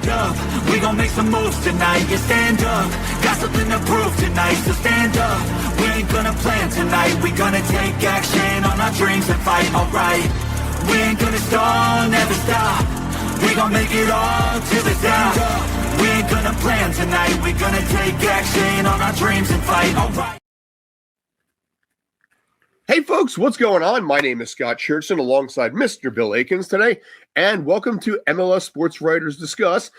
stand up. We gon' make some moves tonight. Yeah, stand up. Got something to prove tonight, so stand up. We ain't gonna plan tonight. We gonna take action on our dreams and fight, alright. We ain't gonna stall, never stop. We gon' make it all till it's out. We ain't gonna plan tonight. We gonna take action on our dreams and fight, alright. Hey folks, what's going on? My name is Scott Churchson alongside Mr. Bill Akins today, and welcome to MLS Sports Writers Discuss.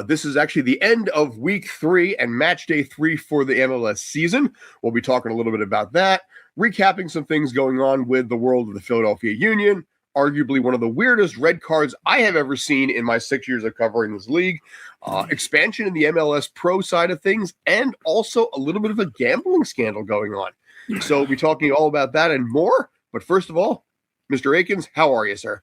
This is actually the end of week 3 and match day 3 for the MLS season. We'll be talking a little bit about that, recapping some things going on with the world of the Philadelphia Union, arguably one of the weirdest red cards I have ever seen in my 6 years of covering this league, expansion in the MLS Pro side of things, and also a little bit of a gambling scandal going on. So we'll be talking all about that and more. But first of all, Mr. Akins, how are you, sir?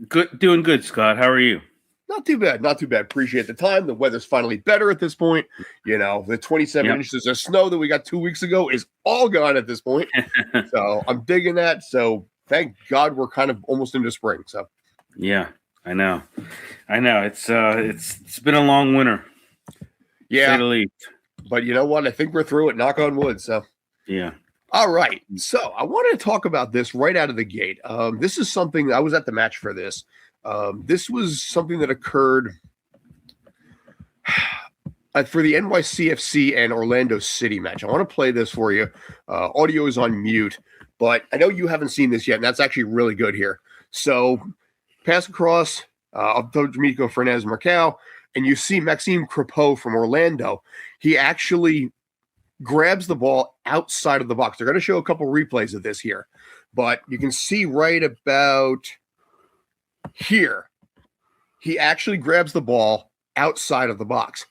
Good, doing good, Scott. How are you? Not too bad. Not too bad. Appreciate the time. The weather's finally better at this point. You know, the 27 inches of snow that we got 2 weeks ago is all gone at this point. So I'm digging that. So thank God we're kind of almost into spring. So yeah, I know. It's been a long winter. Yeah, to say the least. But you know what? I think we're through it. Knock on wood. So yeah. All right, so I wanted to talk about this right out of the gate. This is something, I was at the match for this. This was something that occurred for the NYCFC and Orlando City match. I want to play this for you. Audio is on mute, but I know you haven't seen this yet, and that's actually really good here. So pass across of D'Amico Fernandez Marcao, and you see Maxime Crepeau from Orlando. He actually grabs the ball outside of the box. They're going to show a couple replays of this here, but you can see right about here, he actually grabs the ball outside of the box.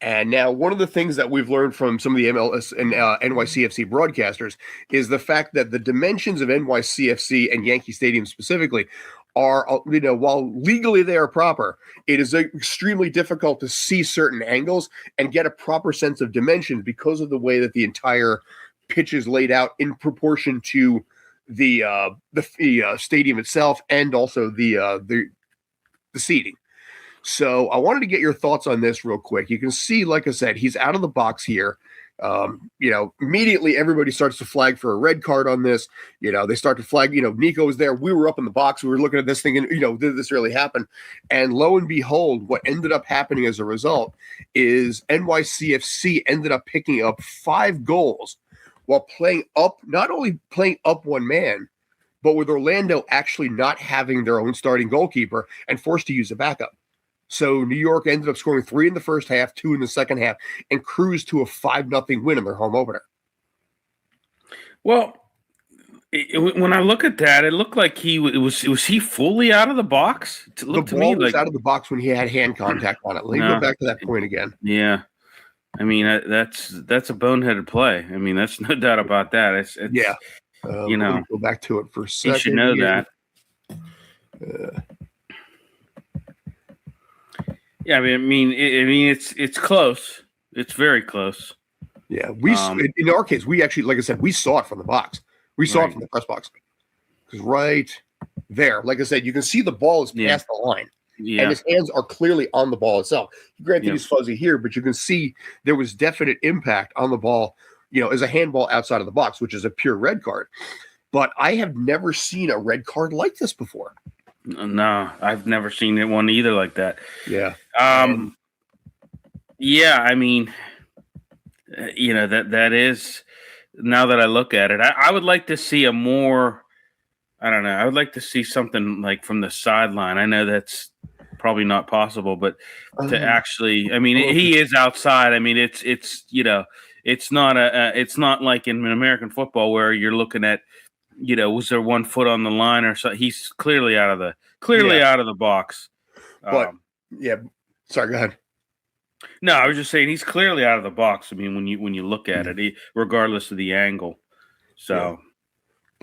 And now one of the things that we've learned from some of the MLS and NYCFC broadcasters is the fact that the dimensions of NYCFC and Yankee Stadium specifically are, you know, while legally they are proper, it is extremely difficult to see certain angles and get a proper sense of dimensions because of the way that the entire pitch is laid out in proportion to the stadium itself and also the seating. So I wanted to get your thoughts on this real quick. You can see, like I said, he's out of the box here. You know, immediately everybody starts to flag for a red card on this. You know, they start to flag, you know, Nico was there. We were up in the box. We were looking at this thing and, you know, did this really happen? And lo and behold, what ended up happening as a result is NYCFC ended up picking up 5 goals while playing up, not only playing up one man, but with Orlando actually not having their own starting goalkeeper and forced to use a backup. So New York ended up scoring 3 in the first half, 2 in the second half, and cruised to a 5-0 win in their home opener. Well, when I look at that, it looked like was he fully out of the box? It looked the to ball me was like out of the box when he had hand contact on it. Let me go back to that point again. Yeah, I mean that's a boneheaded play. I mean that's no doubt about that. It's yeah. You know, let me go back to it for a second. You should know here. that. Yeah, I mean, it's close. It's very close. Yeah, in our case, we actually, like I said, we saw it from the box. We saw it from the press box because right there, like I said, you can see the ball is past the line, and his hands are clearly on the ball itself. Granted, he's fuzzy here, but you can see there was definite impact on the ball. You know, as a handball outside of the box, which is a pure red card. But I have never seen a red card like this before. No, I've never seen one either like that. Yeah. Yeah, I mean, you know, that is, now that I look at it, I would like to see a more, I don't know, I would like to see something like from the sideline. I know that's probably not possible, but to actually, I mean, he is outside. I mean, it's you know, it's not like in American football where you're looking at, you know, was there 1 foot on the line or so? He's clearly out of the box. But sorry, go ahead. No, I was just saying he's clearly out of the box. I mean, when you look at it, regardless of the angle. So,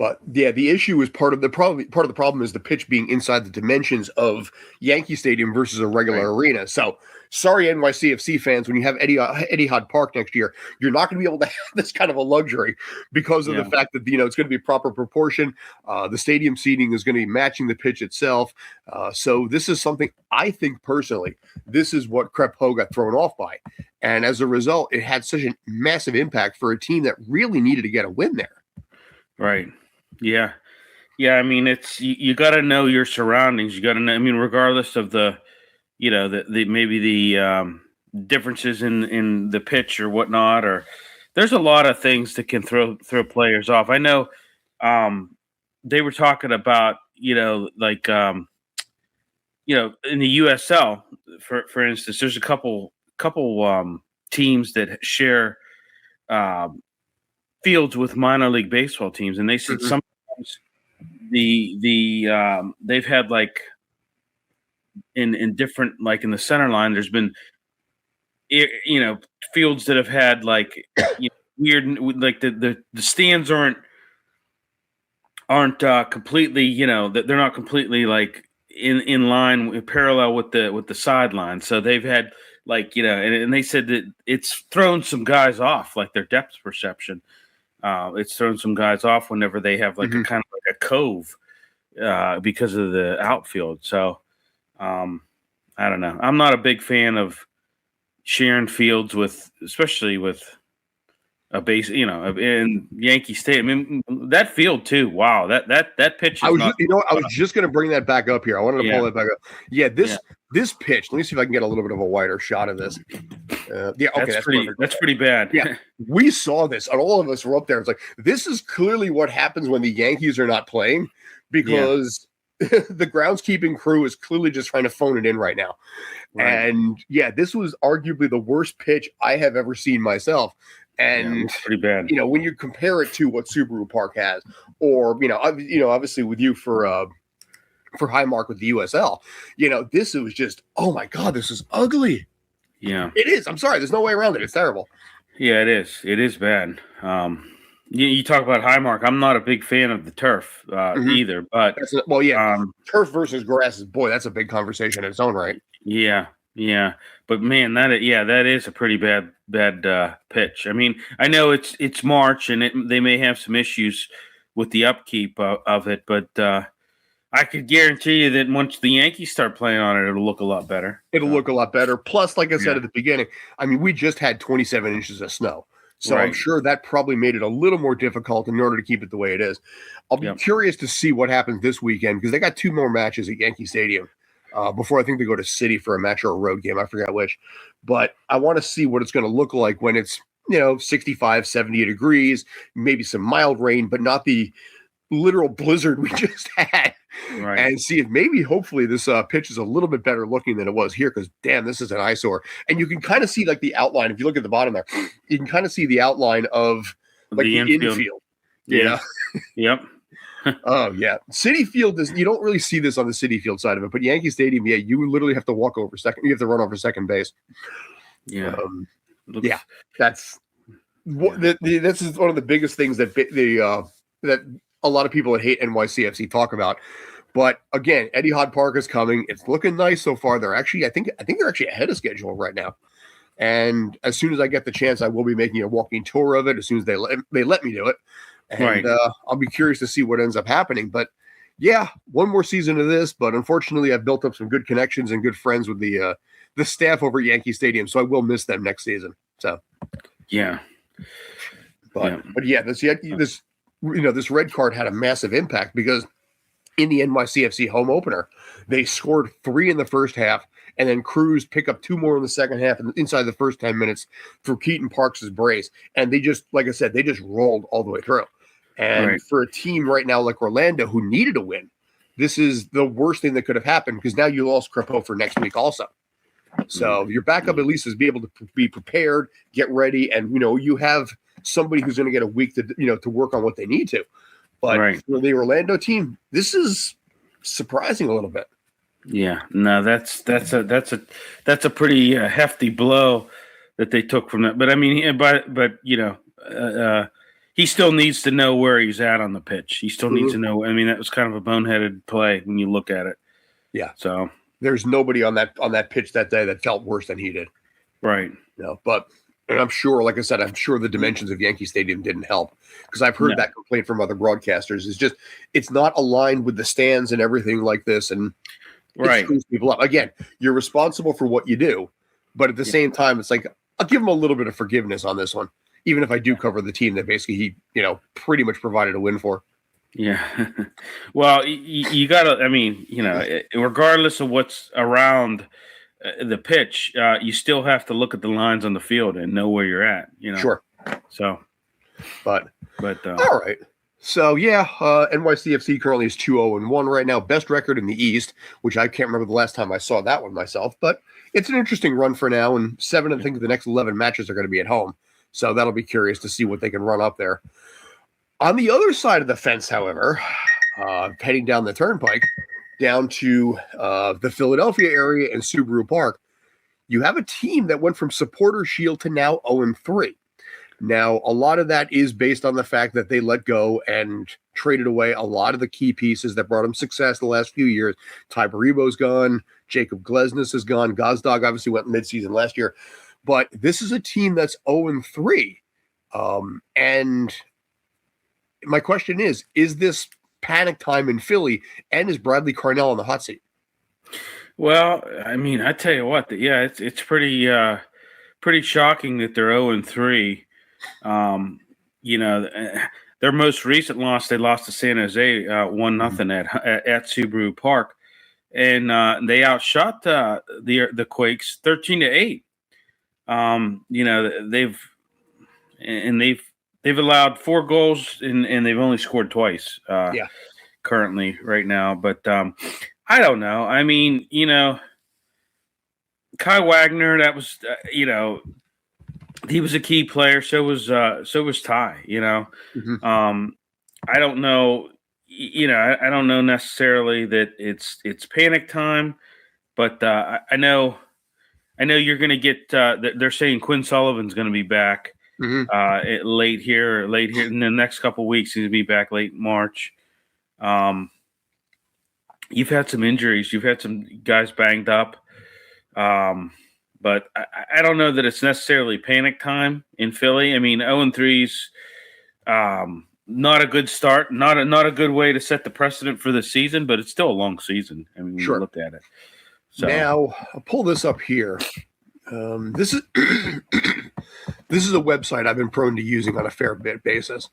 But yeah, the issue is part of the problem is the pitch being inside the dimensions of Yankee Stadium versus a regular arena. So sorry, NYCFC fans, when you have Etihad Park next year, you're not going to be able to have this kind of a luxury because of the fact that it's going to be proper proportion. The stadium seating is going to be matching the pitch itself. So this is something I think personally, this is what Crepeau got thrown off by, and as a result, it had such a massive impact for a team that really needed to get a win there. Right. Yeah. Yeah. I mean, it's, you got to know your surroundings. You got to know, I mean, regardless of the maybe the differences in the pitch or whatnot, or there's a lot of things that can throw players off. I know they were talking about, like, in the USL, for instance, there's a couple teams that share fields with minor league baseball teams, and they said sometimes they've had, like, in different, like in the center line, there's been fields that have had, like, weird, like the stands aren't completely, that they're not completely, like, in line parallel with the sideline. So they've had, like, and they said that it's thrown some guys off, like their depth perception. It's thrown some guys off whenever they have, like, a kind of like a cove because of the outfield. So I don't know. I'm not a big fan of sharing fields especially with a base, in Yankee Stadium. I mean, that field too. Wow, that pitch. I was just going to bring that back up here. I wanted to pull that back up. Yeah, this pitch. Let me see if I can get a little bit of a wider shot of this. That's pretty bad. Yeah, we saw this, and all of us were up there. It's like, this is clearly what happens when the Yankees are not playing, because the groundskeeping crew is clearly just trying to phone it in right now. Right. And yeah, this was arguably the worst pitch I have ever seen myself. And pretty bad. When you compare it to what Subaru Park has, or obviously with you for Highmark with the USL, this was just, oh my God, this is ugly. Yeah, it is. I'm sorry, there's no way around it. It's terrible. Yeah, it is. It is bad. You talk about Highmark. I'm not a big fan of the turf either, but turf versus grass that's a big conversation in its own right. Yeah. But man, that is a pretty bad pitch. I mean, I know it's March and they may have some issues with the upkeep of it, but I could guarantee you that once the Yankees start playing on it, it'll look a lot better. It'll look a lot better. Plus, like I said at the beginning, I mean, we just had 27 inches of snow. So I'm sure that probably made it a little more difficult in order to keep it the way it is. I'll be curious to see what happens this weekend, because they got 2 more matches at Yankee Stadium before I think they go to City for a match or a road game. I forgot which. But I want to see what it's going to look like when it's, 65, 70 degrees, maybe some mild rain, but not the literal blizzard we just had. Right. And see if maybe, hopefully, this pitch is a little bit better looking than it was here, because, damn, this is an eyesore. And you can kind of see, like, the outline. If you look at the bottom there, you can kind of see the outline of, like, the infield. Yeah. Yep. Oh, yeah. City Field, you don't really see this on the City Field side of it, but Yankee Stadium, you literally have to walk over second. You have to run over second base. Yeah. That's this is one of the biggest things that that a lot of people that hate NYCFC talk about. But again, Etihad Park is coming. It's looking nice so far. They're actually, I think they're actually ahead of schedule right now. And as soon as I get the chance, I will be making a walking tour of it as soon as they let me do it. And I'll be curious to see what ends up happening. But yeah, one more season of this. But unfortunately, I've built up some good connections and good friends with the staff over at Yankee Stadium, so I will miss them next season. So but this red card had a massive impact, because in the NYCFC home opener, they scored 3 in the first half, and then Cruz pick up 2 more in the second half and inside the first 10 minutes through Keaton Parks' brace. And they just, like I said, they just rolled all the way through. And for a team right now like Orlando, who needed a win, this is the worst thing that could have happened, because now you lost Crepeau for next week also. So your backup at least is be able to be prepared, get ready, and you have somebody who's going to get a week to work on what they need to. But for the Orlando team, this is surprising a little bit. Yeah, no, that's a pretty hefty blow that they took from that. But I mean, he he still needs to know where he's at on the pitch. He still needs to know. I mean, that was kind of a boneheaded play when you look at it. Yeah. So there's nobody on that pitch that day that felt worse than he did. Right. No, but and I'm sure, like I said, I'm sure the dimensions of Yankee Stadium didn't help, because I've heard that complaint from other broadcasters. It's not aligned with the stands and everything like this, and it screws people up. Again, you're responsible for what you do, but at the same time, it's like I'll give him a little bit of forgiveness on this one, even if I do cover the team that basically he pretty much provided a win for. Yeah. Well, you got to. I mean, regardless of what's around the pitch, you still have to look at the lines on the field and know where you're at. Sure. So, but all right. So NYCFC currently is 2-0-1 right now, best record in the East, which I can't remember the last time I saw that one myself. But it's an interesting run for now, and 7 I think the next 11 matches are going to be at home, so that'll be curious to see what they can run up there. On the other side of the fence, however, heading down the turnpike, down to the Philadelphia area and Subaru Park, you have a team that went from Supporter Shield to now 0-3. Now, a lot of that is based on the fact that they let go and traded away a lot of the key pieces that brought them success the last few years. Ty Baribo's gone. Jacob Glesnes is gone. Gazdag obviously went midseason last year. But this is a team that's 0-3. And my question is this panic time in Philly, and is Bradley Carnell on the hot seat? Well, I mean, I tell you what, it's pretty shocking that they're 0-3. Their most recent loss, they lost to San Jose 1-0 at Subaru Park, and they outshot the Quakes 13-8. They've allowed 4 goals and they've only scored twice. Currently right now, but I don't know. I mean, Kai Wagner, that was he was a key player. So was Ty. I don't know. I don't know necessarily that it's panic time, but I know you're going to get. They're saying Quinn Sullivan's going to be back late here in the next couple of weeks. He's going to be back late March. You've had some injuries. You've had some guys banged up. But I don't know that it's necessarily panic time in Philly. I mean, 0-3's not a good start, not a good way to set the precedent for the season, but it's still a long season. I mean, when you look at it. So now I'll pull this up here. This is this is a website I've been prone to using on a fair bit basis.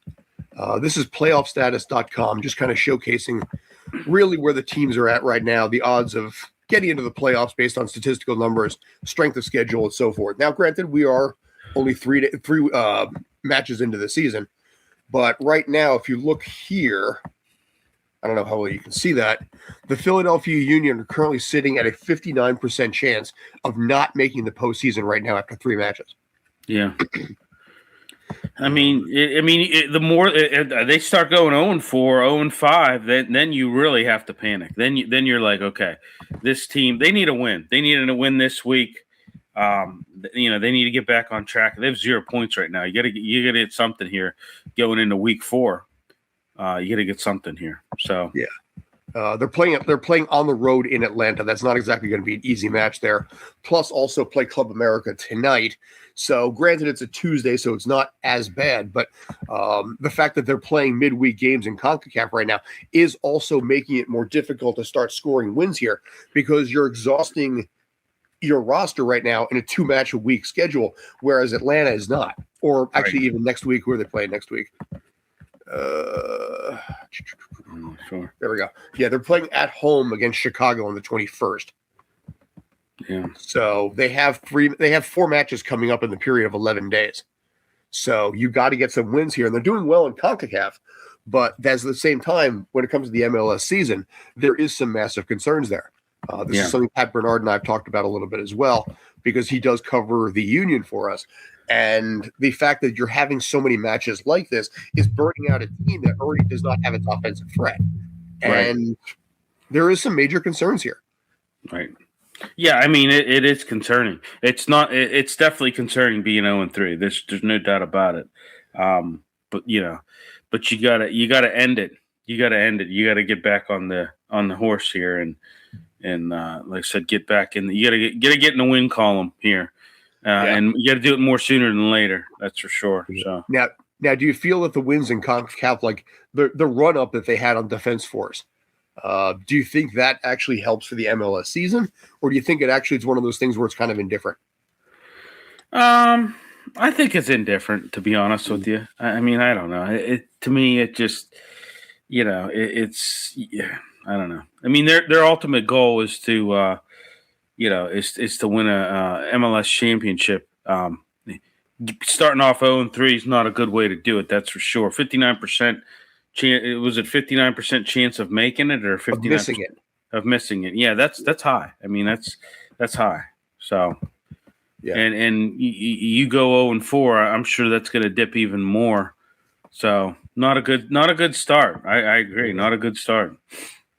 This is playoffstatus.com, just kind of showcasing really where the teams are at right now, the odds of getting into the playoffs based on statistical numbers, strength of schedule, and so forth. Now, granted, we are only three matches into the season, but right now, if you look here, I don't know how well you can see that, the Philadelphia Union are currently sitting at a 59% chance of not making the postseason right now after 3 matches. Yeah. I mean, the more they start going 0-4, 0-5, then you really have to panic. Then you're like, okay, this team, they need a win. They needed a win this week. They need to get back on track. They have 0 points right now. You gotta get something here going into week 4. You gotta get something here. So yeah. They're playing on the road in Atlanta. That's not exactly going to be an easy match there. Plus, also play Club America tonight. So, granted, it's a Tuesday, so it's not as bad. But the fact that they're playing midweek games in CONCACAF right now is also making it more difficult to start scoring wins here, because you're exhausting your roster right now in a 2-match-a-week schedule, whereas Atlanta is not. Or actually, even next week, who are they playing next week? Sure. There we go. Yeah, they're playing at home against Chicago on the 21st. Yeah. So they have 4 matches coming up in the period of 11 days. So you got to get some wins here, and they're doing well in CONCACAF. But that's at the same time, when it comes to the MLS season, there is some massive concerns there. This is something Pat Bernard and I have talked about a little bit as well, because he does cover the Union for us. And the fact that you're having so many matches like this is burning out a team that already does not have its offensive threat. And there is some major concerns here. Right. Yeah, I mean, it is concerning. It's definitely concerning being 0-3. There's no doubt about it. but you gotta end it. You gotta end it. You gotta get back on the horse here, and like I said, get back in. You gotta get in the win column here, and you gotta do it more sooner than later. That's for sure. So now, do you feel that the wins in CONCACAF, like the run up that they had on Defense Force, do you think that actually helps for the MLS season, or do you think it actually is one of those things where it's kind of indifferent? I think it's indifferent, to be honest with you. I mean, I don't know. To me, it just, it's. I don't know. I mean, their ultimate goal is to, is to win a MLS championship. Starting off 0-3 is not a good way to do it. That's for sure. 59% chance. Was it 59% chance of making it, or 59% of missing it? Yeah, that's high. I mean, that's high. So. Yeah. And you go 0-4, I'm sure that's going to dip even more. So not a good start. I agree. Not a good start.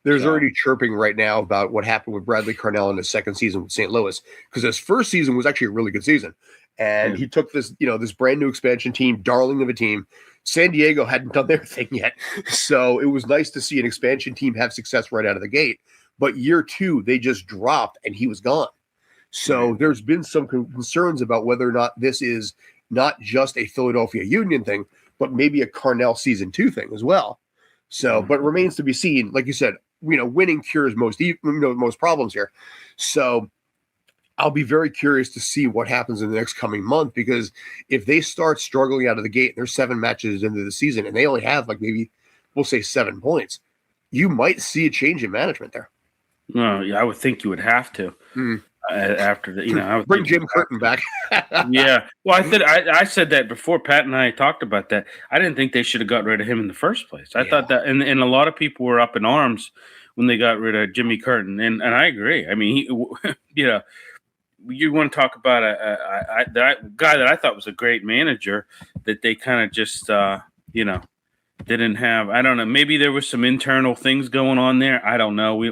There's already chirping right now about what happened with Bradley Carnell in his second season with St. Louis, because his first season was actually a really good season. And he took this, this brand new expansion team, darling of a team. San Diego hadn't done their thing yet. So it was nice to see an expansion team have success right out of the gate. But year 2, they just dropped and he was gone. So there's been some concerns about whether or not this is not just a Philadelphia Union thing, but maybe a Carnell season 2 thing as well. So, but it remains to be seen. Like you said, winning cures most problems here. So I'll be very curious to see what happens in the next coming month, because if they start struggling out of the gate, and there's 7 matches into the season and they only have like maybe we'll say 7 points, you might see a change in management there. No, yeah, I would think you would have to. After the, I would bring Jim Curtin back. Yeah, well, I said that before. Pat and I talked about that. I didn't think they should have got rid of him in the first place. I thought that, and a lot of people were up in arms when they got rid of Jimmy Curtin, and I agree. I mean, you want to talk about a guy that I thought was a great manager that they kind of just didn't have. I don't know. Maybe there was some internal things going on there. I don't know.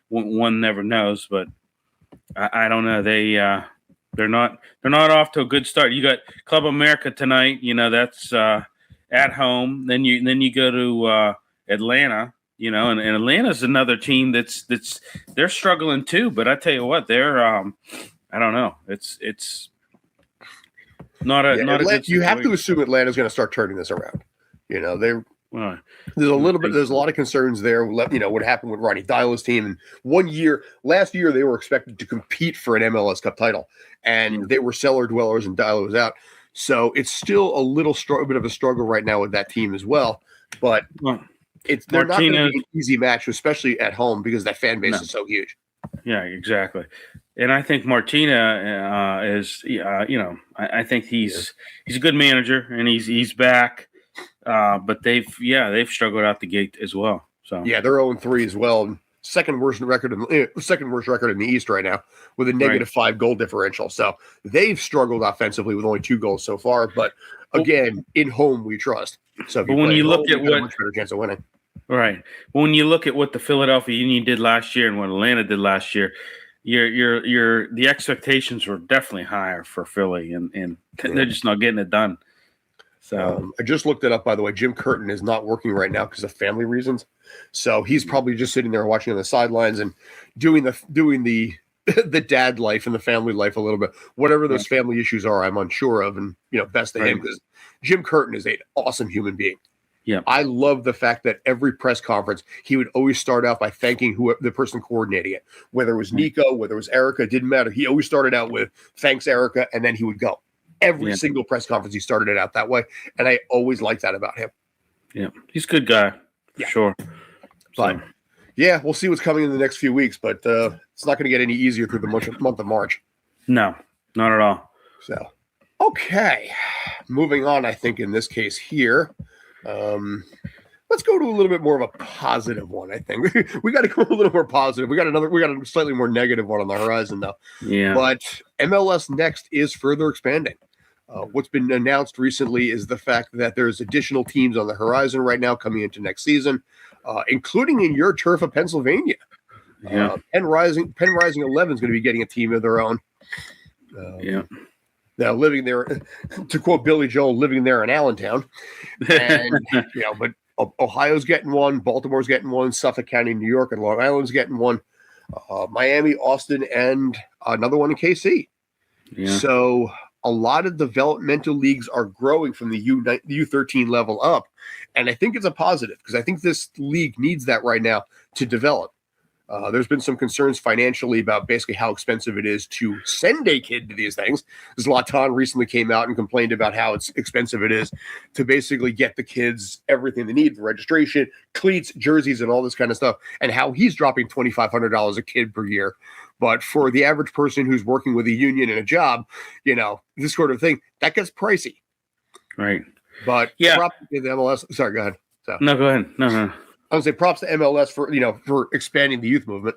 One never knows, but. I don't know. They're not off to a good start. You got Club America tonight. That's at home. Then you go to Atlanta. And Atlanta's another team they're struggling too. But I tell you what, they're I don't know. It's not a not a good situation. You have to assume Atlanta's going to start turning this around. There's a lot of concerns there. What happened with Ronnie Dyla's team. And last year, they were expected to compete for an MLS Cup title, and they were cellar dwellers, and Dyla was out. So it's still a bit of a struggle right now with that team as well. But they're not going to be an easy match, especially at home, because that fan base is so huge. Yeah, exactly. And I think Martina is, I think he's a good manager, and he's back. But they've struggled out the gate as well. So yeah, they're 0-3 as well. Second worst record in the East right now, with a -5 goal differential. So they've struggled offensively with only 2 goals so far. But again, in home we trust. So but when you look at what, a much better chance of winning. Right. When you look at what the Philadelphia Union did last year and what Atlanta did last year, the expectations were definitely higher for Philly, and they're just not getting it done. So I just looked it up, by the way. Jim Curtin is not working right now because of family reasons. So he's probably just sitting there watching on the sidelines and doing the the dad life and the family life a little bit. Whatever those family issues are, I'm unsure of, and best to him, because Jim Curtin is an awesome human being. Yeah, I love the fact that every press conference he would always start out by thanking the person coordinating it, whether it was Nico, whether it was Erica, it didn't matter. He always started out with thanks, Erica, and then he would go. Every single press conference, he started it out that way, and I always liked that about him. Yeah, he's a good guy, for sure. But yeah, we'll see what's coming in the next few weeks, but it's not going to get any easier through the month of March. No, not at all. So, okay, moving on. I think in this case here, let's go to a little bit more of a positive one. I think we got to go a little more positive. We got a slightly more negative one on the horizon, though. Yeah. But MLS Next is further expanding. What's been announced recently is the fact that there's additional teams on the horizon right now coming into next season, including in your turf of Pennsylvania. Yeah. Penn Rising 11 is going to be getting a team of their own. Now living there, to quote Billy Joel, living there in Allentown, and but Ohio's getting one, Baltimore's getting one, Suffolk County, New York, and Long Island's getting one, Miami, Austin, and another one in KC. Yeah. So a lot of developmental leagues are growing from the U13 level up, and I think it's a positive because I think this league needs that right now to develop. There's been some concerns financially about basically how expensive it is to send a kid to these things. Zlatan recently came out and complained about how expensive it is to basically get the kids everything they need, registration, cleats, jerseys, and all this kind of stuff, and how he's dropping $2,500 a kid per year. But for the average person who's working with a union and a job, this sort of thing, that gets pricey. Right. But props to the MLS. Sorry, go ahead. No, go ahead. No. I would say props to MLS for expanding the youth movement.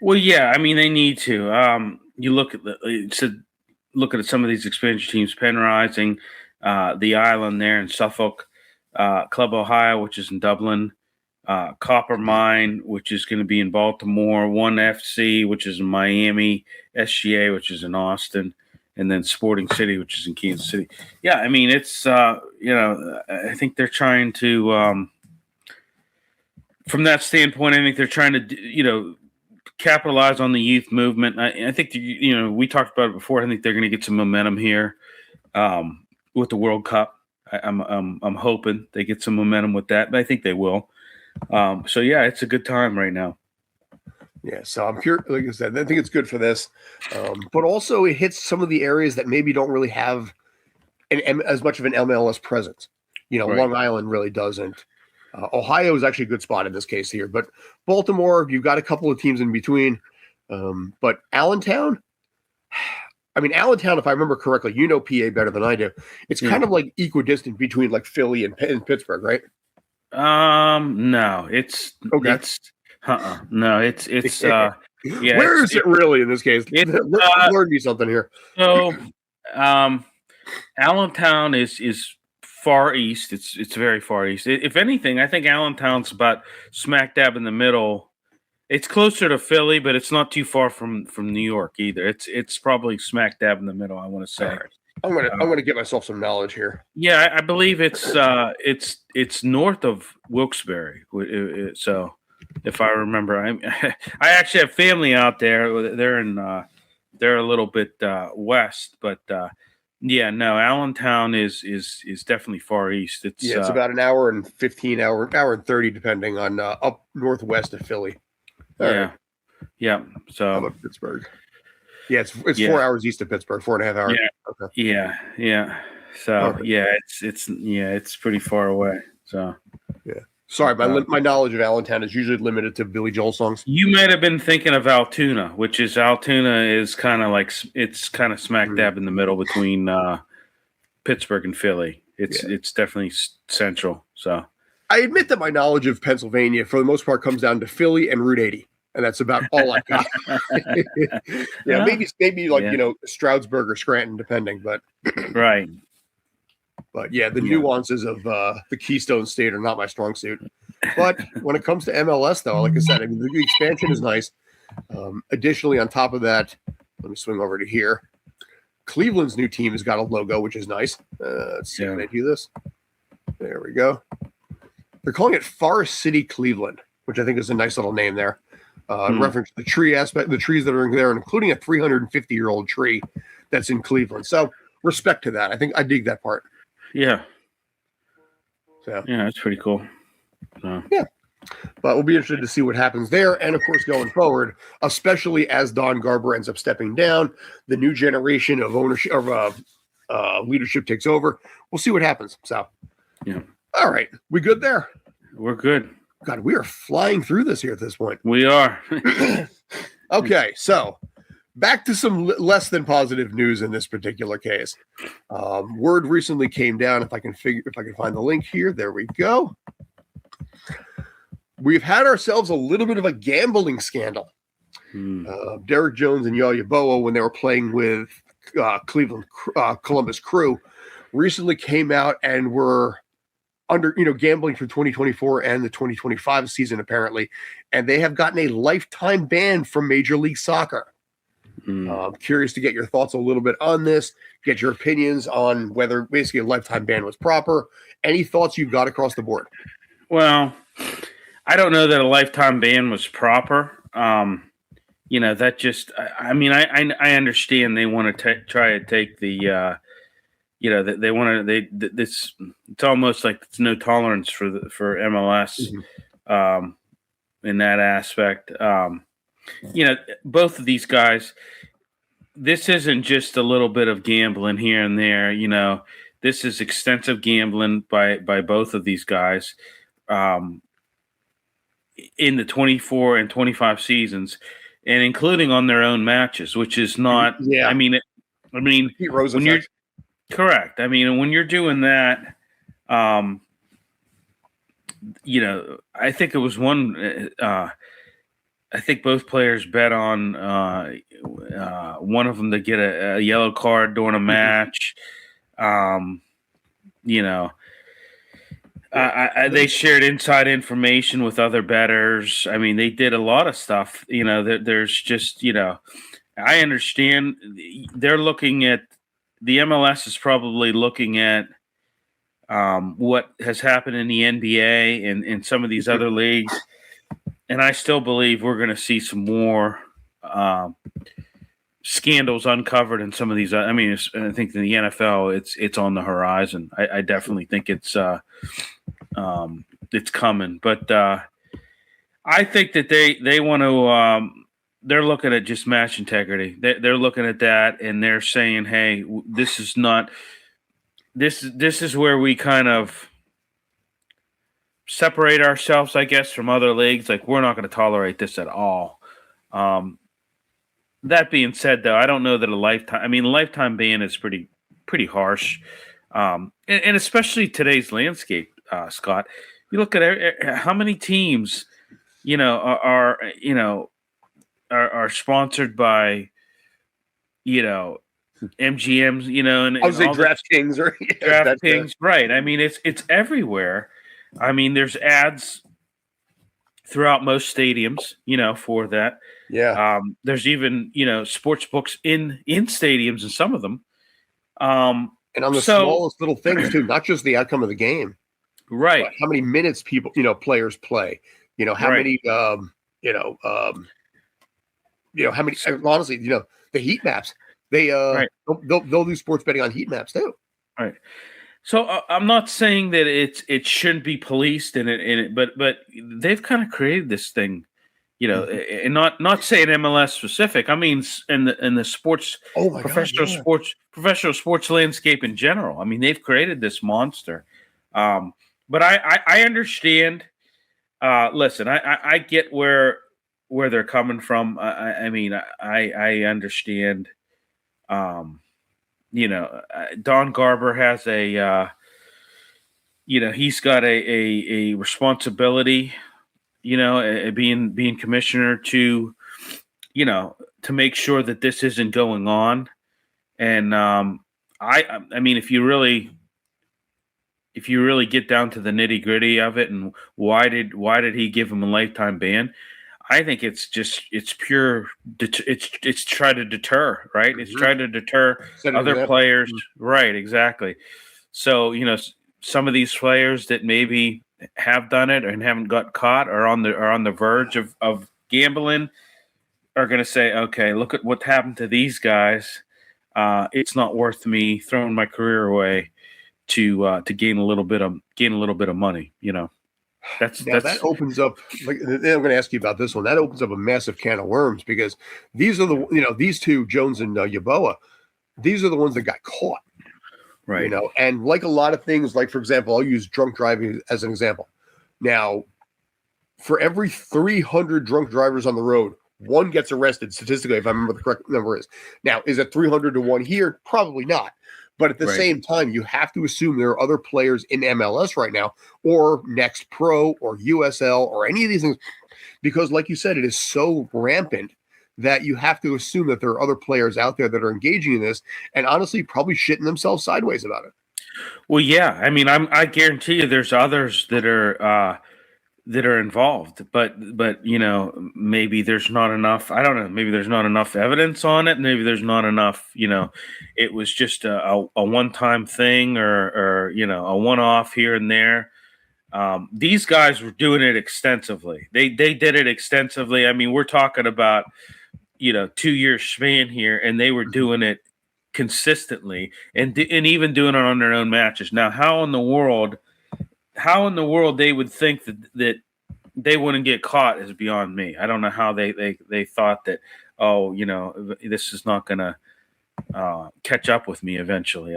Well, yeah, I mean they need to. You look at some of these expansion teams: Penn Rising, the Island there in Suffolk, Club Ohio, which is in Dublin, Copper Mine, which is going to be in Baltimore, One FC, which is in Miami, SGA, which is in Austin, and then Sporting City, which is in Kansas City. Yeah, I mean it's I think they're trying to. From that standpoint, I think they're trying to, capitalize on the youth movement. I think, we talked about it before. I think they're going to get some momentum here with the World Cup. I'm hoping they get some momentum with that, but I think they will. So yeah, it's a good time right now. Yeah, so I'm curious. Like I said, I think it's good for this, but also it hits some of the areas that maybe don't really have as much of an MLS presence. Right. Long Island really doesn't. Ohio is actually a good spot in this case here, but Baltimore, you've got a couple of teams in between. But Allentown, if I remember correctly, PA better than I do. It's kind of like equidistant between like Philly and Pittsburgh, right? No, it's okay. No, it's yeah. Where is it really in this case? Learn me something here. So, Allentown is far east. It's very far east. If anything, I think Allentown's about smack dab in the middle. It's closer to Philly, but it's not too far from New York either. It's probably smack dab in the middle, I want to say. Right. I'm gonna get myself some knowledge here. Yeah, I believe it's north of Wilkes-Barre. So if I remember, I actually have family out there. They're a little bit west, but. Yeah, no, Allentown is definitely far east. It's about an hour and 15, hour and 30, depending on up northwest of Philly. Yeah. So how about Pittsburgh? Yeah, it's 4 hours east of Pittsburgh, 4.5 hours. Yeah, okay. Yeah. So it's pretty far away. So yeah. Sorry, my knowledge of Allentown is usually limited to Billy Joel songs. You might have been thinking of Altoona, Altoona is kind of like it's kind of smack dab in the middle between Pittsburgh and Philly. It's definitely central. So I admit that my knowledge of Pennsylvania, for the most part, comes down to Philly and Route 80, and that's about all I got. Maybe like Stroudsburg or Scranton, depending, but right. But yeah, the nuances of the Keystone State are not my strong suit. But when it comes to MLS, though, like I said, the expansion is nice. Additionally, on top of that, let me swing over to here. Cleveland's new team has got a logo, which is nice. Let's see if they do this. There we go. They're calling it Forest City Cleveland, which I think is a nice little name there. In reference to the tree aspect, the trees that are there, including a 350-year-old tree that's in Cleveland. So respect to that. I think I dig that part. Yeah. So yeah, that's pretty cool. Yeah. But we'll be interested to see what happens there. And of course, going forward, especially as Don Garber ends up stepping down, the new generation of ownership of leadership takes over. We'll see what happens. So yeah. All right. We good there? We're good. God, we are flying through this here at this point. We are. Okay, so back to some less than positive news in this particular case. Word recently came down. If I can find the link here, there we go. We've had ourselves a little bit of a gambling scandal. Derek Jones and Yaya Boa, when they were playing with Columbus Crew, recently came out and were under gambling for 2024 and the 2025 season apparently, and they have gotten a lifetime ban from Major League Soccer. Curious to get your thoughts a little bit on this, get your opinions on whether basically a lifetime ban was proper. Any thoughts you've got across the board? Well, I don't know that a lifetime ban was proper. That just, I understand they want to try to take the, they want to, this, it's almost like it's no tolerance for MLS, in that aspect. Both of these guys, this isn't just a little bit of gambling here and there, this is extensive gambling by both of these guys. In the 24 and 25 seasons, and including on their own matches, which is not. Yeah. When you're correct. When you're doing that, I think it was one. I think both players bet on one of them to get a yellow card during a match. They shared inside information with other bettors. They did a lot of stuff. There's just, I understand they're looking at the MLS is probably looking at what has happened in the NBA and in some of these other leagues. And I still believe we're going to see some more scandals uncovered in some of these. I think in the NFL, it's on the horizon. I definitely think it's coming, but I think that they want to. They're looking at just match integrity. They're looking at that, and they're saying, "Hey, this is not. This is where we kind of separate ourselves, I guess, from other leagues. Like we're not going to tolerate this at all." That being said, though, I don't know that a lifetime ban is pretty harsh, and especially today's landscape, Scott. You look at how many teams, are sponsored by, MGMs, and I was saying DraftKings or DraftKings, right? It's everywhere. There's ads throughout most stadiums, for that. Yeah. There's even, sports books in stadiums and some of them. And on the smallest little things too, not just the outcome of the game. Right. How many minutes players play, how many, how many, honestly, the heat maps, they'll do sports betting on heat maps too. Right. So I'm not saying that it shouldn't be policed but they've kind of created this thing, and not saying MLS specific. In the sports, professional sports landscape in general. They've created this monster. But I understand. Listen, I get where they're coming from. I understand. Don Garber has he's got a responsibility, being commissioner to make sure that this isn't going on. And if you really get down to the nitty gritty of it, and why did he give him a lifetime ban? I think it's pure. It's try to deter, right? It's try to deter other players, right? Exactly. So some of these players that maybe have done it and haven't got caught, or on the verge of gambling, are going to say, okay, look at what happened to these guys. It's not worth me throwing my career away to gain a little bit of money. That opens up. Like, I'm going to ask you about this one. That opens up a massive can of worms, because these are these two, Jones and Yeboah, these are the ones that got caught, right? And like a lot of things, like for example, I'll use drunk driving as an example. Now, for every 300 drunk drivers on the road, one gets arrested statistically, if I remember the correct number is. Now, is it 300 to 1 here? Probably not. But at the same time, you have to assume there are other players in MLS right now, or Next Pro, or USL, or any of these things, because like you said, it is so rampant that you have to assume that there are other players out there that are engaging in this, and honestly, probably shitting themselves sideways about it. Well, yeah. I guarantee you there's others that are that are involved, but maybe there's not enough. I don't know. Maybe there's not enough evidence on it. Maybe there's not enough. It was just a one-time thing, or a one-off here and there. These guys were doing it extensively. They did it extensively. I mean, we're talking about 2-year span here, and they were doing it consistently, and even doing it on their own matches. Now, how in the world they would think that they wouldn't get caught is beyond me. I don't know how they thought that, this is not going to catch up with me eventually.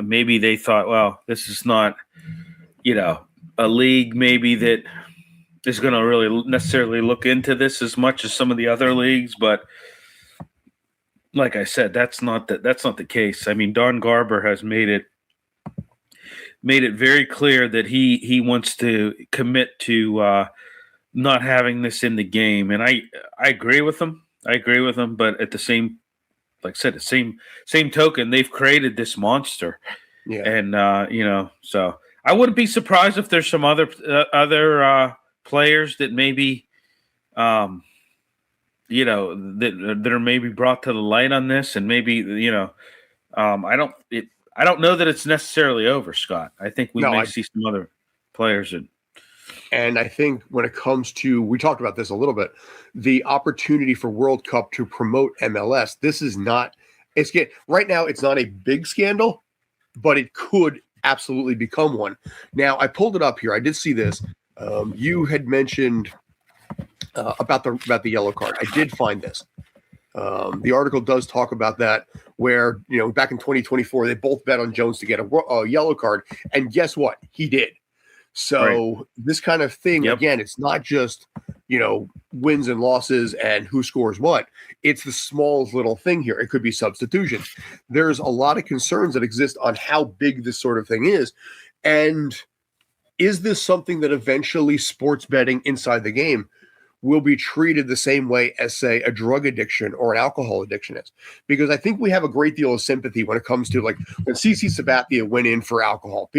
Maybe they thought, well, this is not, a league maybe that is going to really necessarily look into this as much as some of the other leagues. But like I said, that's not the case. I mean, Don Garber has made it very clear that he wants to commit to not having this in the game, and I agree with him. But at the same, like I said, the same token, they've created this monster, and so I wouldn't be surprised if there's some other players that maybe, that are maybe brought to the light on this, and maybe I don't know that it's necessarily over, Scott. I think we may see some other players. And I think when it comes to, we talked about this a little bit, the opportunity for World Cup to promote MLS, this is not, right now it's not a big scandal, but it could absolutely become one. Now, I pulled it up here. I did see this. You had mentioned about the yellow card. I did find this. The article does talk about that, where back in 2024 they both bet on Jones to get a yellow card, and guess what? He did. So This kind of thing, again, it's not just wins and losses and who scores what. It's the smallest little thing here. It could be substitutions. There's a lot of concerns that exist on how big this sort of thing is, and is this something that eventually sports betting inside the game will be treated the same way as, say, a drug addiction or an alcohol addiction is? Because I think we have a great deal of sympathy when it comes to, like, when CC Sabathia went in for alcohol.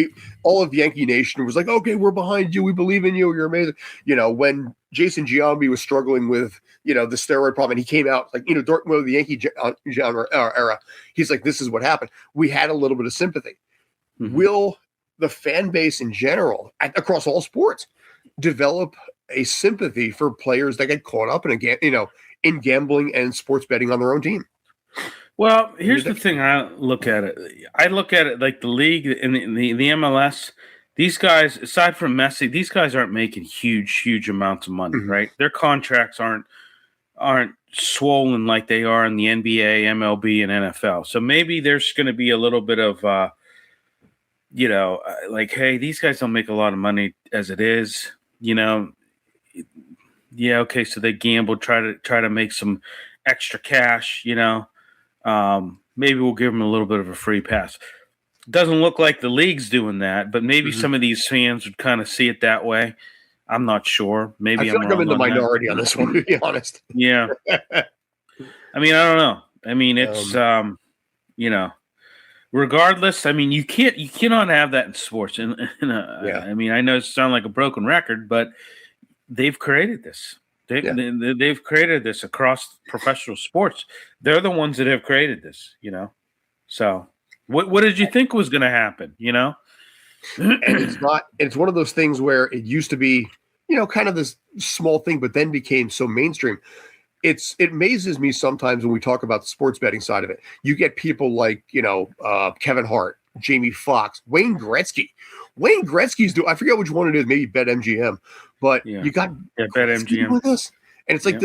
All of Yankee Nation was like, okay, we're behind you. We believe in you. You're amazing. When Jason Giambi was struggling with, the steroid problem, and he came out, like, during the Yankee era, he's like, this is what happened. We had a little bit of sympathy. Mm-hmm. Will the fan base in general, across all sports, develop a sympathy for players that get caught up in gambling and sports betting on their own team? Well, here's the thing. I look at it like the league and the MLS. These guys, aside from Messi, these guys aren't making huge amounts of money, mm-hmm. right? Their contracts aren't swollen like they are in the NBA, MLB, and NFL. So maybe there's going to be a little bit of, like, hey, these guys don't make a lot of money as it is, Yeah, okay, so they gamble, try to make some extra cash, maybe we'll give them a little bit of a free pass. Doesn't look like the league's doing that, but maybe mm-hmm. some of these fans would kind of see it that way. I'm not sure. Maybe I feel like I'm in the minority on this one, to be honest. Yeah. I mean, I don't know. I mean, it's regardless, I mean, you cannot have that in sports. I mean, I know it sounds like a broken record, but they've created this. They've created this across professional sports. They're the ones that have created this, So what did you think was going to happen, And it's not. It's one of those things where it used to be, kind of this small thing, but then became so mainstream. It amazes me sometimes when we talk about the sports betting side of it. You get people like, Kevin Hart, Jamie Foxx, Wayne Gretzky. Wayne Gretzky's I forget which one it is, maybe BetMGM, but you got BetMGM with this. And it's like,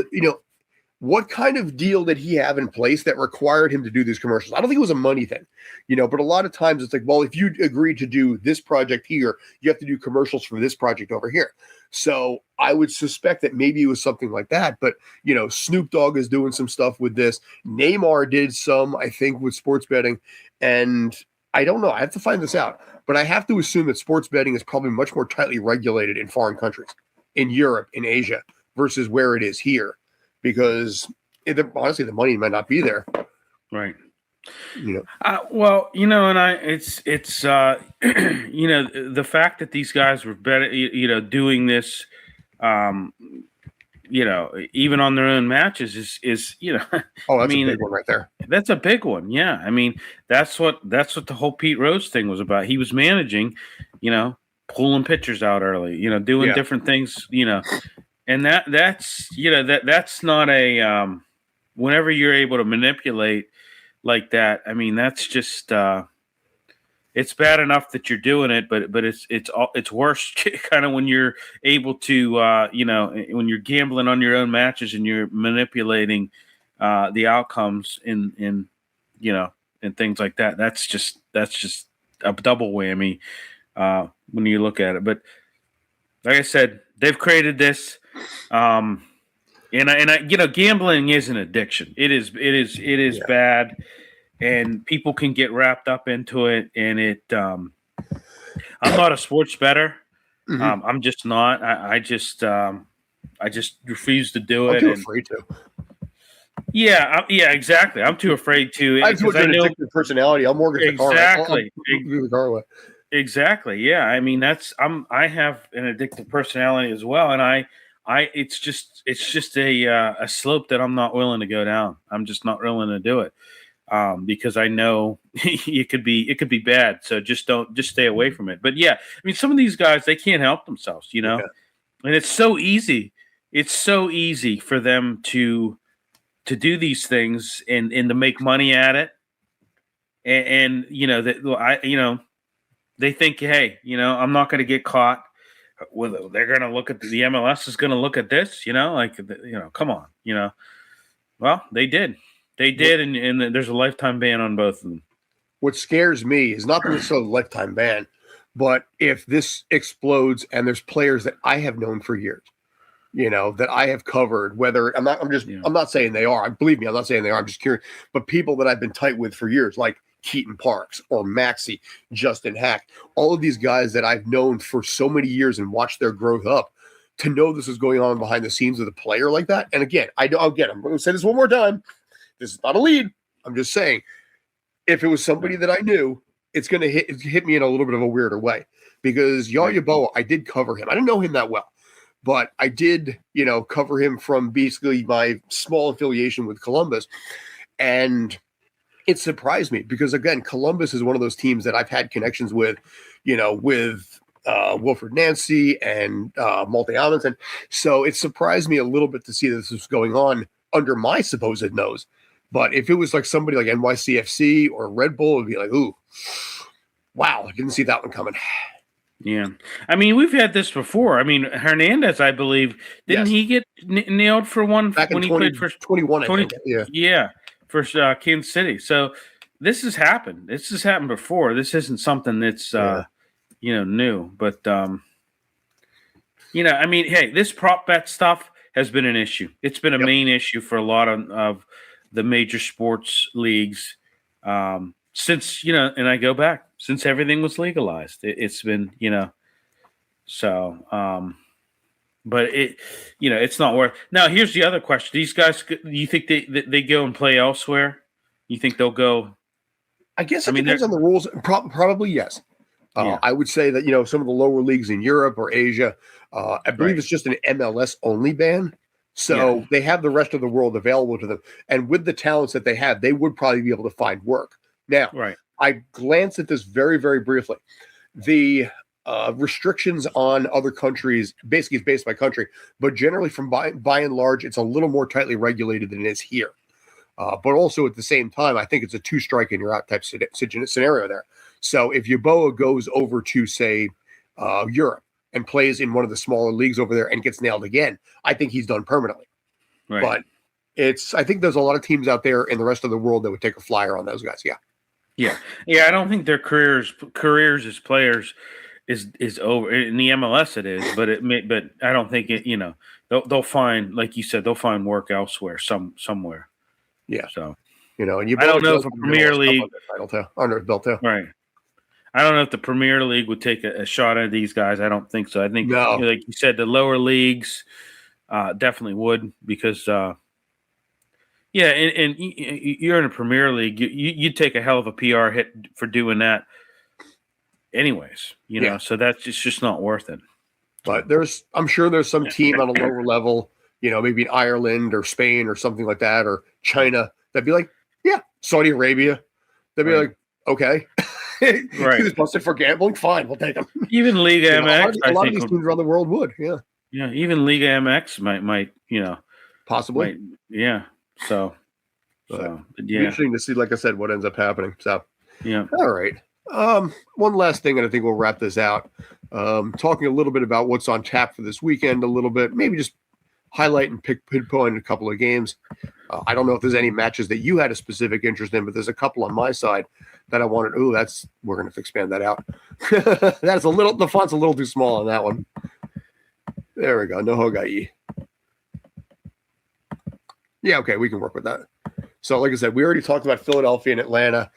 what kind of deal did he have in place that required him to do these commercials? I don't think it was a money thing, but a lot of times it's like, well, if you agree to do this project here, you have to do commercials for this project over here. So I would suspect that maybe it was something like that. But, Snoop Dogg is doing some stuff with this. Neymar did some, I think, with sports betting. And I don't know. I have to find this out. But I have to assume that sports betting is probably much more tightly regulated in foreign countries, in Europe, in Asia, versus where it is here. Because honestly, the money might not be there. Right. Well, it's the fact that these guys were better, doing this um, even on their own matches is Oh, I that's mean, a big one right there. that's a big one. Yeah. I mean, that's what the whole Pete Rose thing was about. He was managing, pulling pitchers out early, doing different things, and that's not a, whenever you're able to manipulate like that. I mean, that's just, it's bad enough that you're doing it, but it's worse kind of when you're able to, when you're gambling on your own matches and you're manipulating the outcomes in and things like that. That's just a double whammy when you look at it. But like I said, they've created this, and I gambling is an addiction. It is bad, and people can get wrapped up into it. And I'm not a sports bettor. Mm-hmm. I'm just not. I just refuse to do it. I'm too afraid to. Yeah, exactly. I'm too afraid to. I have too much of an addictive personality. I'll mortgage the car. Exactly. I'll the car away. Exactly. Yeah. I mean, I have an addictive personality as well, and it's just a slope that I'm not willing to go down. I'm just not willing to do it because I know it could be bad. So just stay away from it. But yeah, I mean, some of these guys, they can't help themselves, and it's so easy. It's so easy for them to do these things and to make money at it. And they think, hey, I'm not going to get caught. They're going to look at the MLS is going to look at this, come on, Well, they did, and there's a lifetime ban on both of them. What scares me is not that it's a lifetime ban, but if this explodes and there's players that I have known for years, that I have covered, I'm not saying they are. Believe me, I'm not saying they are. I'm just curious. But people that I've been tight with for years, like Keaton Parks or Maxey, Justin Hack, all of these guys that I've known for so many years and watched their growth up, to know this is going on behind the scenes with a player like that. And again, I'm going to say this one more time. This is not a lead. I'm just saying, if it was somebody that I knew, it's going to hit me in a little bit of a weirder way, because Yaya Boa, I did cover him. I didn't know him that well, but I did, cover him from basically my small affiliation with Columbus. And it surprised me because, again, Columbus is one of those teams that I've had connections with, with Wilfred Nancy and Malte Amundsen. So it surprised me a little bit to see that this was going on under my supposed nose. But if it was like somebody like NYCFC or Red Bull, it'd be like, ooh, wow, I didn't see that one coming. Yeah. I mean, we've had this before. I mean, Hernandez, I believe, didn't he get nailed for one back when in he played for 21? 20, I think. Yeah, for Kansas City. So this has happened. This has happened before. This isn't something that's new. But I mean, hey, this prop bet stuff has been an issue. It's been a main issue for a lot of the major sports leagues since and I go back since everything was legalized. It's been but it's not worth. Now here's the other question: these guys, do you think they go and play elsewhere? You think they'll go? I guess it depends on the rules. Probably yes. I would say that some of the lower leagues in Europe or Asia, I believe it's just an MLS only ban. So they have the rest of the world available to them. And with the talents that they have, they would probably be able to find work. Now, I glanced at this very, very briefly. The restrictions on other countries basically is based by country, but generally from by and large, it's a little more tightly regulated than it is here. But also at the same time, I think it's a 2-strike and you're out type scenario there. So if Yeboah goes over to, say, Europe and plays in one of the smaller leagues over there and gets nailed again, I think he's done permanently. Right. But I think there's a lot of teams out there in the rest of the world that would take a flyer on those guys. Yeah. I don't think their careers as players is over in the MLS. It is, but I don't think it. They'll find, like you said, they'll find work elsewhere, somewhere. Yeah. So and I don't know if a Premier League under his belt too. Right. I don't know if the Premier League would take a shot at these guys. I don't think so. I think, like you said, the lower leagues definitely would because, and you're in a Premier League, you'd take a hell of a PR hit for doing that anyways, so that's just not worth it. But I'm sure there's some team on a lower level, maybe in Ireland or Spain or something like that, or China, that'd be like, yeah, Saudi Arabia. They'd be like, okay. Right. He was busted for gambling. Fine, we'll take him. Even Liga MX, a lot of these teams around the world would, yeah. Yeah, even Liga MX might possibly. Yeah. So yeah. Interesting to see, like I said, what ends up happening. So yeah. All right. One last thing, and I think we'll wrap this out. Talking a little bit about what's on tap for this weekend, a little bit, maybe just highlight and pinpoint a couple of games. I don't know if there's any matches that you had a specific interest in, but there's a couple on my side that I wanted. We're going to have to expand that out. The font's a little too small on that one. There we go. No Hogai. Yeah, okay, we can work with that. So, like I said, we already talked about Philadelphia and Atlanta.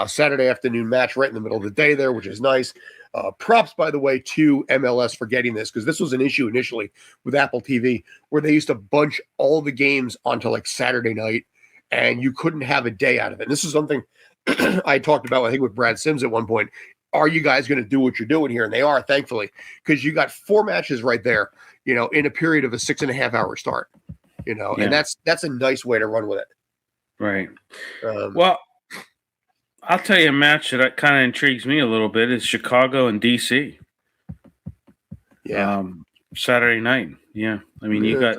Saturday afternoon match right in the middle of the day there, which is nice. Props, by the way, to MLS for getting this, because this was an issue initially with Apple TV where they used to bunch all the games onto like Saturday night, and you couldn't have a day out of it. And this is something I talked about, I think, with Brad Sims at one point. Are you guys going to do what you're doing here? And they are, thankfully, because you got 4 matches right there, in a period of a 6.5 hour start, and that's a nice way to run with it. Right. Well, I'll tell you a match that kind of intrigues me a little bit is Chicago and DC. Yeah. Saturday night. Yeah. I mean, you got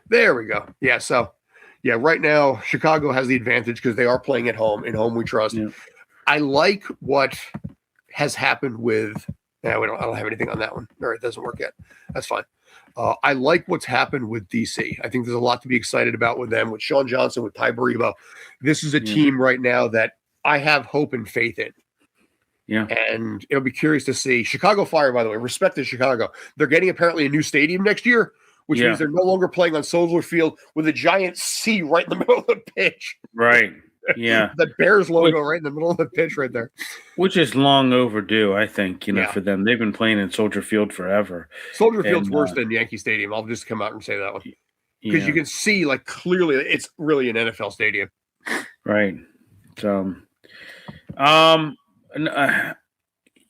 there we go. Yeah. So, yeah, right now Chicago has the advantage because they are playing at home. In home we trust. Yeah. I like what has happened with. I don't have anything on that one. All right, it doesn't work yet. That's fine. I like what's happened with DC. I think there's a lot to be excited about with them, with Sean Johnson, with Ty Baribo. This is a team right now that I have hope and faith in. Yeah. And it'll be curious to see. Chicago Fire, by the way, respect to Chicago. They're getting apparently a new stadium next year, which means they're no longer playing on Soldier Field with a giant C right in the middle of the pitch. Right. Yeah. The Bears logo right in the middle of the pitch right there. Which is long overdue, I think, for them. They've been playing in Soldier Field forever. Soldier Field's worse than Yankee Stadium. I'll just come out and say that one. Because you can see, like, clearly it's really an NFL stadium. Right. So,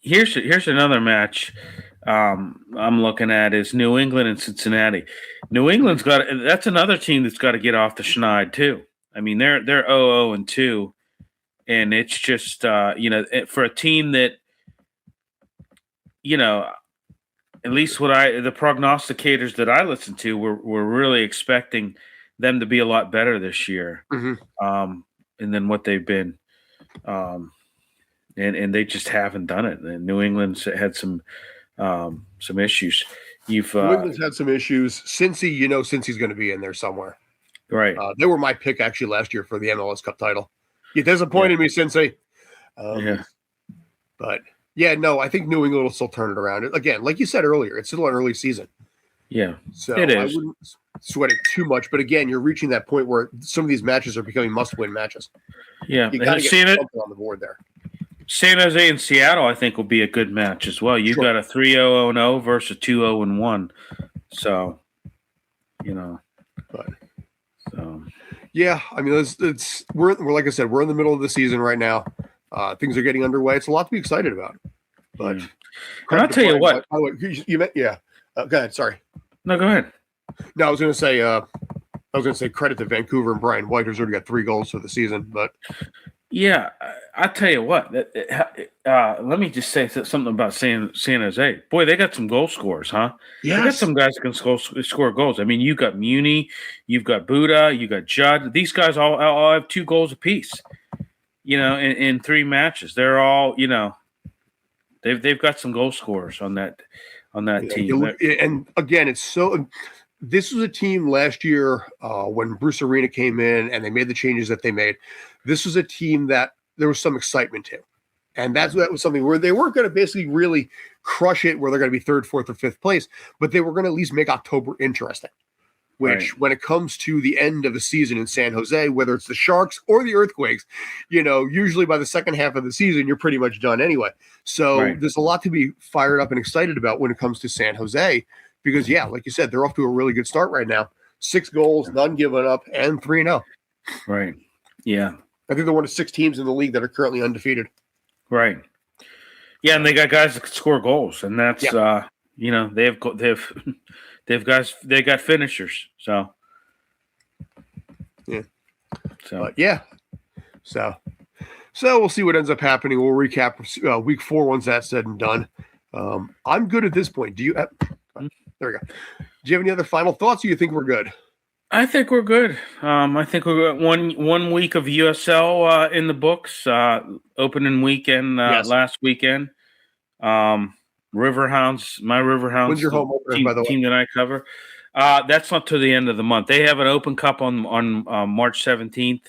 here's another match I'm looking at is New England and Cincinnati. New England's that's another team that's got to get off the schneid too. I mean, they're 0-2, and it's just for a team that at least the prognosticators that I listened to were really expecting them to be a lot better this year, and then what they've been, and they just haven't done it. And New England's had some issues. New England's had some issues. Cincy, Cincy's going to be in there somewhere. Right. They were my pick actually last year for the MLS Cup title. You disappointed me, Cincy. But yeah, no, I think New England will still turn it around. Again, like you said earlier, it's still an early season. Yeah, so it is. I wouldn't sweat it too much. But again, you're reaching that point where some of these matches are becoming must-win matches. Yeah, you got to get something on the board there. San Jose and Seattle, I think, will be a good match as well. You've got a 3-0-0 versus 2-0-1. So, yeah, I mean, we're like I said, we're in the middle of the season right now. Things are getting underway. It's a lot to be excited about. But and I'll tell you what, by the way, you meant go ahead. Sorry. No, go ahead. No, I was going to say credit to Vancouver and Brian White, who's already got 3 goals for the season. But yeah, I'll tell you what. Let me just say something about San Jose. Boy, they got some goal scorers, huh? Yeah, they got some guys that can score goals. I mean, you've got Muni, you've got Buda, you got Judd. These guys all have 2 goals apiece. In 3 matches, they're all they've got some goal scorers on that team. And again, this was a team last year when Bruce Arena came in and they made the changes that they made. This was a team that there was some excitement to. And that was something where they weren't going to basically really crush it where they're going to be 3rd, 4th, or 5th place, but they were going to at least make October interesting. Which, when it comes to the end of the season in San Jose, whether it's the Sharks or the Earthquakes, usually by the second half of the season, you're pretty much done anyway. So there's a lot to be fired up and excited about when it comes to San Jose because, yeah, like you said, they're off to a really good start right now. 6 goals, none given up, and 3-0. Right. Yeah. I think they're one of 6 teams in the league that are currently undefeated. Right. Yeah, and they got guys that can score goals, and that's they've got finishers. So yeah, so so we'll see what ends up happening. We'll recap week 4 once that's said and done. I'm good at this point. Do you? There we go. Do you have any other final thoughts, or you think we're good? I think we're good. I think we're got one week of USL in the books. Opening weekend last weekend. Riverhounds, my Riverhounds. When's your home opener, by the way? Team that I cover. That's not till the end of the month. They have an Open Cup on March 17th,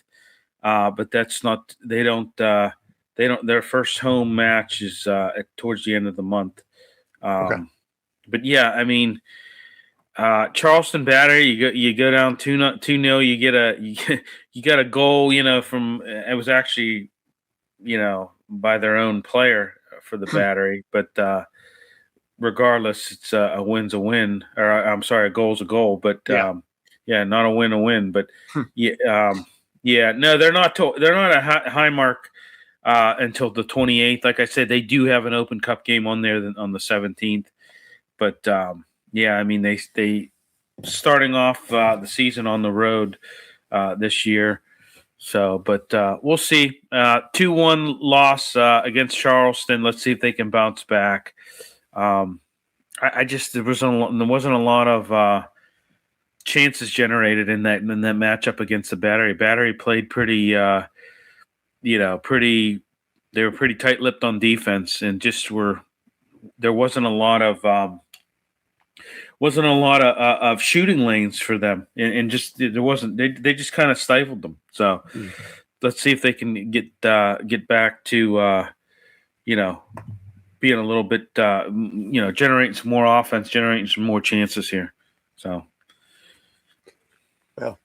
but that's not. They don't. Their first home match is towards the end of the month. Okay. But yeah, I mean. Charleston Battery, you go down 2-0, you got a goal, from it was actually, by their own player for the Battery, but regardless, it's a win's a win, or I'm sorry, a goal's a goal, but not a win, but no, they're not a high mark until the 28th. Like I said, they do have an Open Cup game on there on the 17th, but yeah, I mean they starting off the season on the road this year. So, but we'll see. 2-1 loss against Charleston. Let's see if they can bounce back. I just there wasn't a lot of chances generated in that matchup against the Battery. Battery played pretty. They were pretty tight-lipped on defense, and there wasn't a lot of shooting lanes for them, and just there wasn't. They just kind of stifled them. So let's see if they can get back to being a little bit generating some more offense, generating some more chances here. So, well,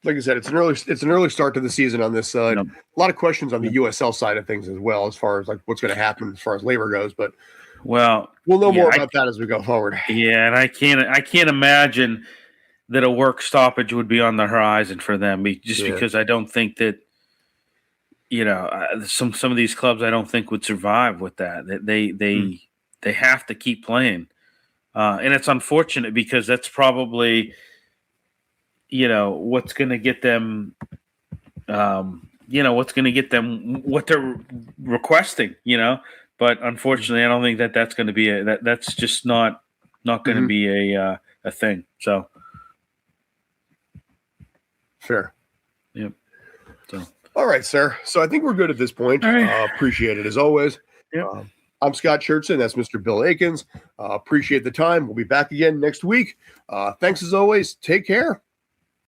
like I said, it's an early start to the season on this side. A lot of questions on the USL side of things as well, as far as like what's going to happen as far as labor goes, but. Well, we'll know more about that as we go forward. Yeah, and I can't imagine that a work stoppage would be on the horizon for them, because I don't think that some of these clubs I don't think would survive with that. They have to keep playing, and it's unfortunate because that's probably what's going to get them. What's going to get them what they're requesting. But unfortunately, I don't think that's going to be that's just not going to be a thing. So fair. Yep. So all right, sir. So I think we're good at this point. Right. Appreciate it as always. Yep. I'm Scott Churchson. That's Mr. Bill Akins. Appreciate the time. We'll be back again next week. Thanks as always. Take care.